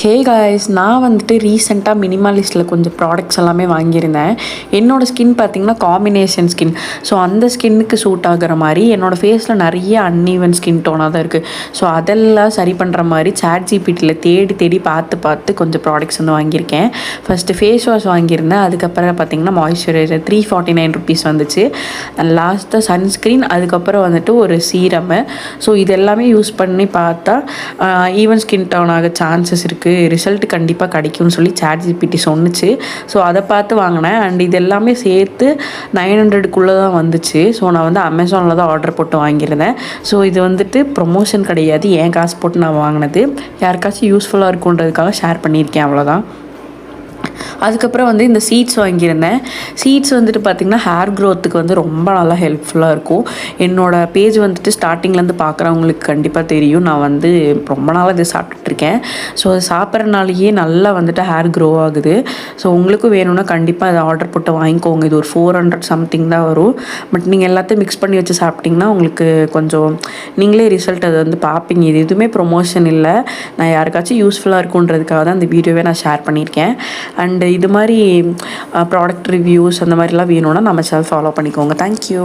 Hey guys, நான் வந்துட்டு ரீசெண்டாக மினிமாலிஸ்ட்டில் கொஞ்சம் ப்ராடக்ட்ஸ் எல்லாமே வாங்கியிருந்தேன். என்னோடய ஸ்கின் பார்த்திங்கன்னா காம்பினேஷன் ஸ்கின். ஸோ அந்த ஸ்கின்னுக்கு சூட் ஆகிற மாதிரி என்னோடய ஃபேஸில் நிறைய அன்ஈவன் ஸ்கின் டோனாக தான் இருக்குது. ஸோ அதெல்லாம் சரி பண்ணுற மாதிரி ChatGPTயில் தேடி தேடி பார்த்து கொஞ்சம் ப்ராடக்ட்ஸ் வந்து வாங்கியிருக்கேன். ஃபஸ்ட்டு ஃபேஸ் வாஷ் வாங்கியிருந்தேன். அதுக்கப்புறம் பார்த்திங்கன்னா மாய்ஸ்சரைசர் 349 ருபீஸ் வந்துச்சு. லாஸ்ட்டாக சன்ஸ்க்ரீன், அதுக்கப்புறம் வந்துட்டு ஒரு சீரமு. ஸோ இது எல்லாமே யூஸ் பண்ணி பார்த்தா ஈவன் ஸ்கின் டோன் ஆக சான்சஸ் இருக்குது, ரிசல்ட் கண்டிப்பாக கிடைக்கும்னு சொல்லி ChatGPT சொன்னிச்சு. ஸோ அதை பார்த்து வாங்கினேன். அண்ட் இது எல்லாமே சேர்த்து 900க்குள்ளே தான் வந்துச்சு. ஸோ நான் வந்து அமேசானில் தான் ஆர்டர் போட்டு வாங்கியிருந்தேன். ஸோ இது வந்துட்டு ப்ரொமோஷன் கிடையாது, என் காசு போட்டு நான் வாங்கினது. யாருக்காச்சும் யூஸ்ஃபுல்லாக இருக்குன்றதுக்காக ஷேர் பண்ணியிருக்கேன், அவ்வளோதான். அதுக்கப்புறம் வந்து இந்த சீட்ஸ் வாங்கியிருந்தேன். சீட்ஸ் வந்துட்டு பார்த்திங்கன்னா ஹேர் க்ரோத்துக்கு வந்து ரொம்ப நல்லா ஹெல்ப்ஃபுல்லாக இருக்கும். என்னோடய பேஜ் வந்துட்டு ஸ்டார்டிங்லேருந்து பார்க்குறவங்களுக்கு கண்டிப்பாக தெரியும், நான் வந்து ரொம்ப நாளாக இது சாப்பிட்டுட்ருக்கேன். ஸோ அது சாப்பிட்றனாலேயே நல்லா வந்துட்டு ஹேர் க்ரோ ஆகுது. ஸோ உங்களுக்கும் வேணும்னா கண்டிப்பாக அதை ஆர்டர் போட்டு வாங்கிக்கோங்க. இது ஒரு 400 சம்திங் தான் வரும். பட் நீங்கள் எல்லாத்தையும் மிக்ஸ் பண்ணி வச்சு சாப்பிட்டிங்கன்னா உங்களுக்கு கொஞ்சம் நீங்களே ரிசல்ட் அதை வந்து பார்ப்பீங்க. இது எதுவுமே ப்ரொமோஷன் இல்லை, நான் யாருக்காச்சும் யூஸ்ஃபுல்லாக இருக்குன்றதுக்காக தான் இந்த வீடியோவே நான் ஷேர் பண்ணியிருக்கேன். அண்டு இது மாதிரி ப்ராடக்ட் ரிவ்யூஸ் அந்த மாதிரிலாம் வேணும்னா நம்ம சேனல் ஃபாலோ பண்ணிக்கோங்க. தேங்க்யூ.